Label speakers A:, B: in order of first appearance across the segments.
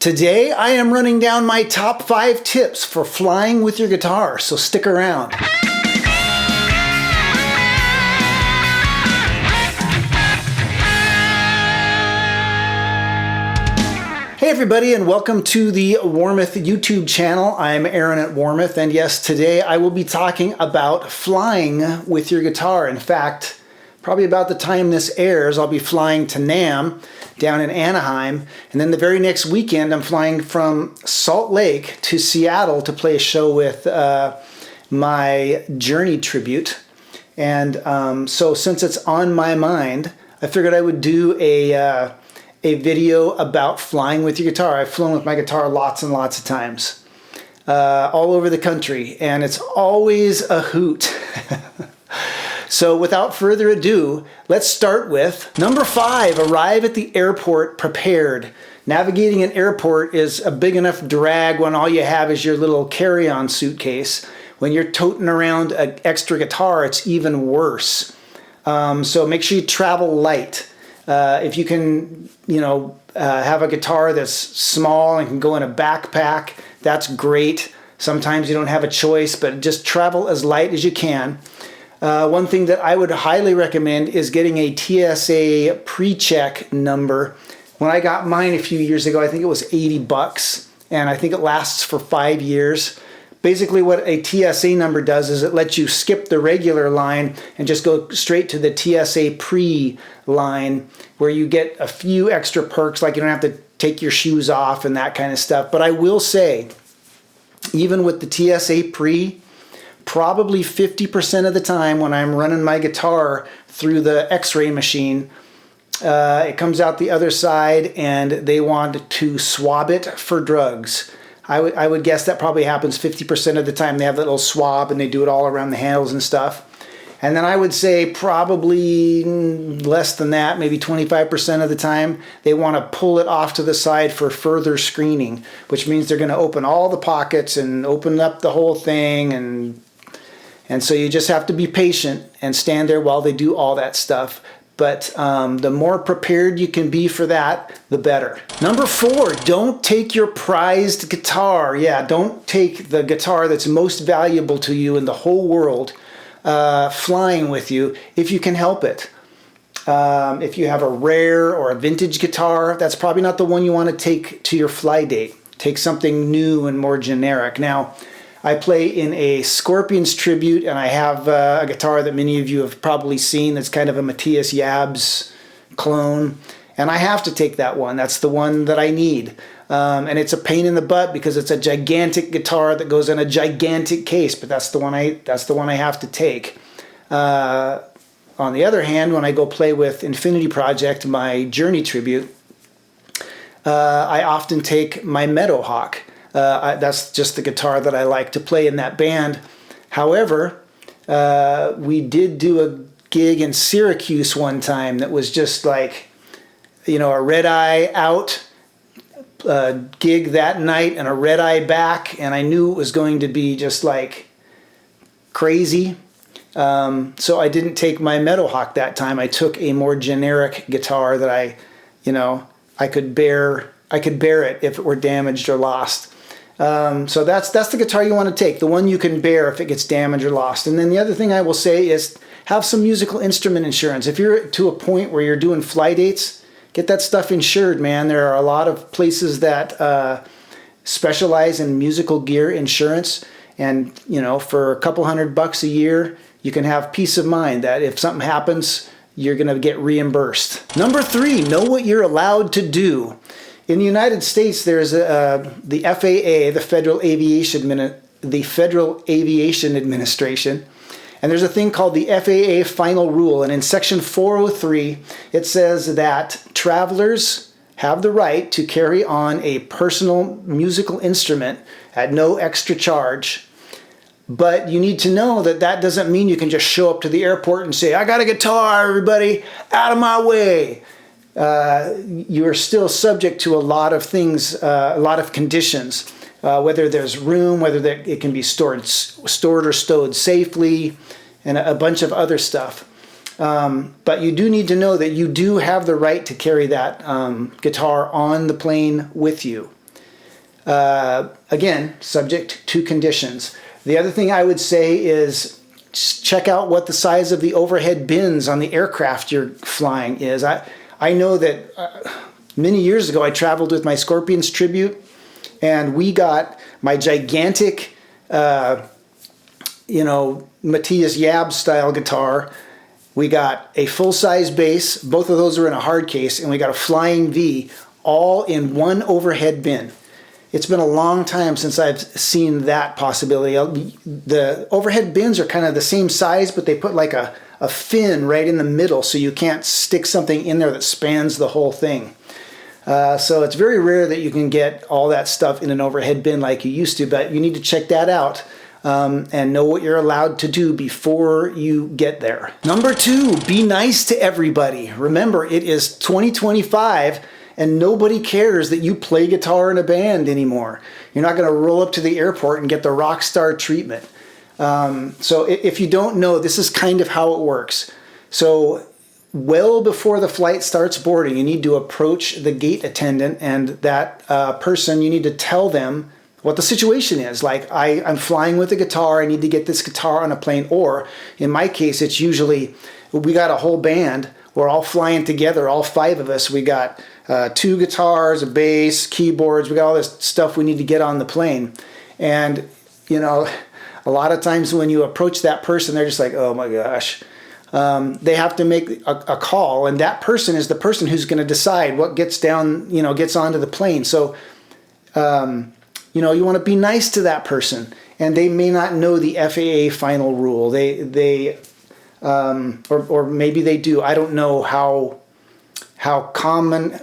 A: Today I am running down my top 5 tips for flying with your guitar, so stick around. Hey everybody, and welcome to the Warmoth YouTube channel. I'm Aaron at Warmoth, and yes, today I will be talking about flying with your guitar. In fact, probably about the time this airs, I'll be flying to NAMM down in Anaheim, and then the very next weekend I'm flying from Salt Lake to Seattle to play a show with my Journey tribute. And so since it's on my mind, I figured I would do a video about flying with your guitar. I've flown with my guitar lots and lots of times, all over the country, and it's always a hoot. So without further ado, let's start with number 5, arrive at the airport prepared. Navigating an airport is a big enough drag when all you have is your little carry-on suitcase. When you're toting around an extra guitar, it's even worse. So make sure you travel light. If you can, have a guitar that's small and can go in a backpack, that's great. Sometimes you don't have a choice, but just travel as light as you can. One thing that I would highly recommend is getting a TSA pre-check number. When I got mine a few years ago, I think it was $80, and I think it lasts for 5 years. Basically what a TSA number does is it lets you skip the regular line and just go straight to the TSA pre-line, where you get a few extra perks, like you don't have to take your shoes off and that kind of stuff. But I will say, even with the TSA pre, probably 50% of the time when I'm running my guitar through the x-ray machine, it comes out the other side and they want to swab it for drugs. I would guess that probably happens 50% of the time. They have that little swab and they do it all around the handles and stuff. And then I would say probably less than that, maybe 25% of the time, they want to pull it off to the side for further screening, which means they're going to open all the pockets and open up the whole thing. And so you just have to be patient and stand there while they do all that stuff. But the more prepared you can be for that, the better. Number 4, don't take your prized guitar. Yeah, don't take the guitar that's most valuable to you in the whole world flying with you if you can help it. If you have a rare or a vintage guitar, that's probably not the one you want to take to your fly date. Take something new and more generic. Now, I play in a Scorpions tribute, and I have a guitar that many of you have probably seen that's kind of a Matthias Yabs clone, and I have to take that one. That's the one that I need. And it's a pain in the butt because it's a gigantic guitar that goes in a gigantic case, but that's the one I have to take. On the other hand, when I go play with Infinity Project, my Journey tribute, I often take my Meadowhawk. That's just the guitar that I like to play in that band. However, we did do a gig in Syracuse one time that was just like, a red-eye out gig that night and a red-eye back, and I knew it was going to be just like crazy. So I didn't take my Meadowhawk that time. I took a more generic guitar that I could bear it if it were damaged or lost. So that's the guitar you want to take, the one you can bear if it gets damaged or lost. And then the other thing I will say is have some musical instrument insurance. If you're to a point where you're doing fly dates, get that stuff insured, man. There are a lot of places that specialize in musical gear insurance, and for a couple $100 a year, you can have peace of mind that if something happens, you're going to get reimbursed. Number 3, know what you're allowed to do. In the United States, there's the FAA, the Federal Aviation Administration, and there's a thing called the FAA Final Rule. And in Section 403, it says that travelers have the right to carry on a personal musical instrument at no extra charge. But you need to know that that doesn't mean you can just show up to the airport and say, "I got a guitar, everybody, out of my way." You're still subject to a lot of things, a lot of conditions, whether there's room, whether it can be stored or stowed safely, and a bunch of other stuff. But you do need to know that you do have the right to carry that guitar on the plane with you. Again, subject to conditions. The other thing I would say is check out what the size of the overhead bins on the aircraft you're flying is. I know that many years ago I traveled with my Scorpions Tribute, and we got my gigantic, Matthias Yab style guitar. We got a full-size bass. Both of those are in a hard case, and we got a Flying V, all in one overhead bin. It's been a long time since I've seen that possibility. The overhead bins are kind of the same size, but they put like a fin right in the middle so you can't stick something in there that spans the whole thing. So it's very rare that you can get all that stuff in an overhead bin like you used to, but you need to check that out and know what you're allowed to do before you get there. Number 2, be nice to everybody. Remember, it is 2025 and nobody cares that you play guitar in a band anymore. You're not going to roll up to the airport and get the rock star treatment. So if you don't know, this is kind of how it works. So well before the flight starts boarding, you need to approach the gate attendant and that person, you need to tell them what the situation is. Like, I'm flying with a guitar, I need to get this guitar on a plane. Or in my case, it's usually, we got a whole band, we're all flying together, all 5 of us. We got 2 guitars, a bass, keyboards, we got all this stuff we need to get on the plane. And, a lot of times when you approach that person, they're just like, oh my gosh. They have to make a call, and that person is the person who's going to decide what gets down, gets onto the plane. So, you want to be nice to that person, and they may not know the FAA final rule. Or maybe they do. I don't know how common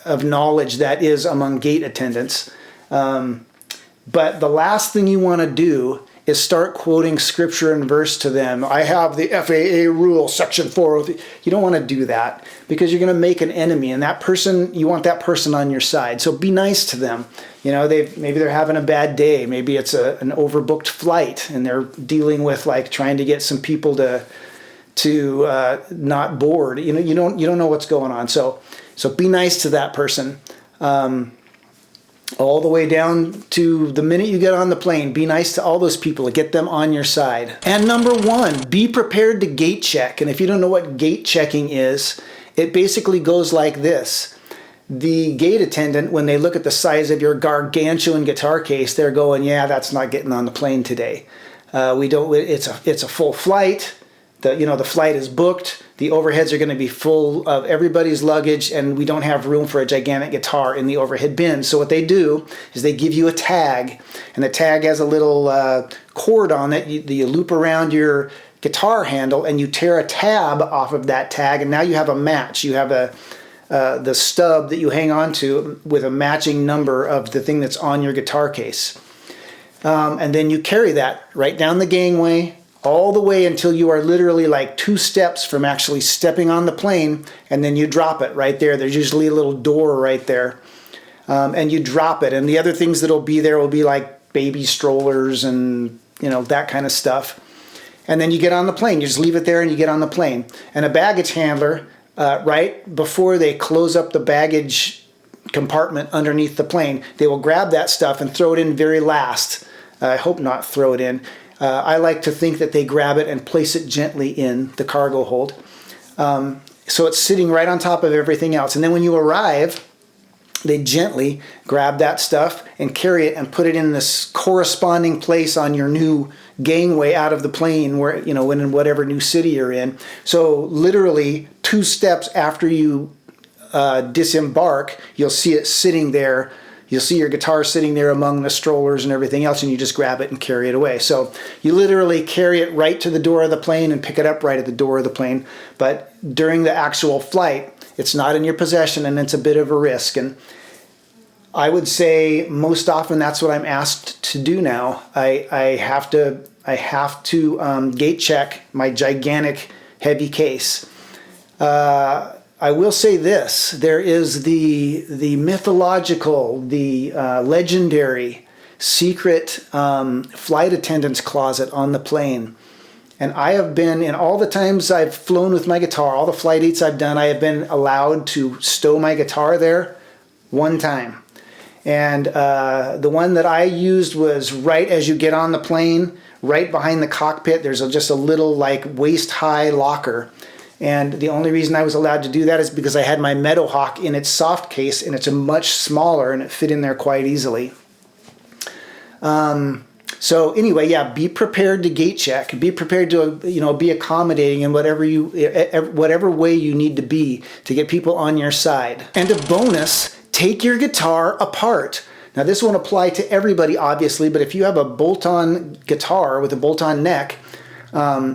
A: of knowledge that is among gate attendants. But the last thing you want to do is start quoting scripture and verse to them. I have the FAA rule, section 403. You don't want to do that because you're going to make an enemy, and that person, you want that person on your side. So be nice to them. Maybe they're having a bad day. Maybe it's an overbooked flight, and they're dealing with like trying to get some people to not board. You don't know what's going on. So be nice to that person. All the way down to the minute you get on the plane, be nice to all those people, get them on your side. And number 1, be prepared to gate check. And if you don't know what gate checking is, it basically goes like this. The gate attendant, when they look at the size of your gargantuan guitar case, they're going, yeah, that's not getting on the plane today. It's a full flight. The flight is booked. The overheads are going to be full of everybody's luggage, and we don't have room for a gigantic guitar in the overhead bin. So what they do is they give you a tag, and the tag has a little cord on it. You loop around your guitar handle, and you tear a tab off of that tag, and now you have a match. You have the stub that you hang on to with a matching number of the thing that's on your guitar case. And then you carry that right down the gangway, all the way until you are literally like 2 steps from actually stepping on the plane, and then you drop it right there. There's usually a little door right there, and you drop it. And the other things that'll be there will be like baby strollers and that kind of stuff. And then you get on the plane. You just leave it there and you get on the plane. And a baggage handler, right before they close up the baggage compartment underneath the plane, they will grab that stuff and throw it in very last. I hope not throw it in. I like to think that they grab it and place it gently in the cargo hold. So it's sitting right on top of everything else. And then when you arrive, they gently grab that stuff and carry it and put it in this corresponding place on your new gangway out of the plane where, in whatever new city you're in. So literally 2 steps after you disembark, you'll see it sitting there. You'll see your guitar sitting there among the strollers and everything else, and you just grab it and carry it away. So you literally carry it right to the door of the plane and pick it up right at the door of the plane. But during the actual flight, it's not in your possession, and it's a bit of a risk. And I would say most often that's what I'm asked to do now. I have to gate check my gigantic heavy case. I will say this, there is the mythological, the legendary secret flight attendant's closet on the plane. And I have been, in all the times I've flown with my guitar, all the flight eats I've done, I have been allowed to stow my guitar there 1 time. And the one that I used was right as you get on the plane, right behind the cockpit. There's just a little like waist-high locker. And the only reason I was allowed to do that is because I had my Meadowhawk in its soft case, and it's a much smaller, and it fit in there quite easily. So anyway, yeah, be prepared to gate check. Be prepared to, be accommodating in whatever way you need to be to get people on your side. And a bonus, take your guitar apart. Now this won't apply to everybody, obviously, but if you have a bolt-on guitar with a bolt-on neck,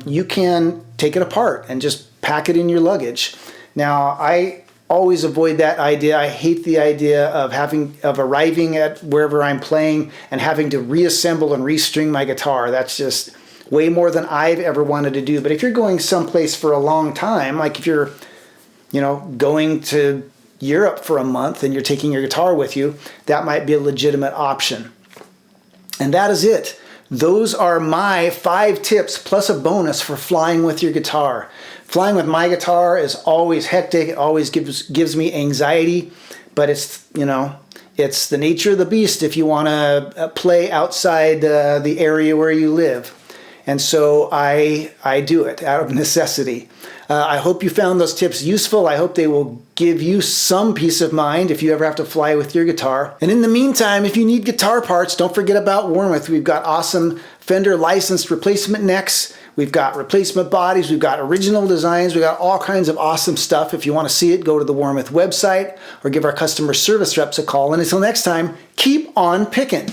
A: you can take it apart and just pack it in your luggage. Now, I always avoid that idea. I hate the idea of arriving at wherever I'm playing and having to reassemble and restring my guitar. That's just way more than I've ever wanted to do. But if you're going someplace for a long time, like if you're, going to Europe for a month and you're taking your guitar with you, that might be a legitimate option. And that is it. Those are my 5 tips plus a bonus for flying with your guitar. Flying with my guitar is always hectic. It always gives me anxiety, but it's the nature of the beast if you want to play outside the area where you live. And so I do it out of necessity. I hope you found those tips useful. I hope they will give you some peace of mind if you ever have to fly with your guitar. And in the meantime, if you need guitar parts, don't forget about Warmoth. We've got awesome Fender licensed replacement necks. We've got replacement bodies. We've got original designs. We've got all kinds of awesome stuff. If you want to see it, go to the Warmoth website or give our customer service reps a call. And until next time, keep on picking.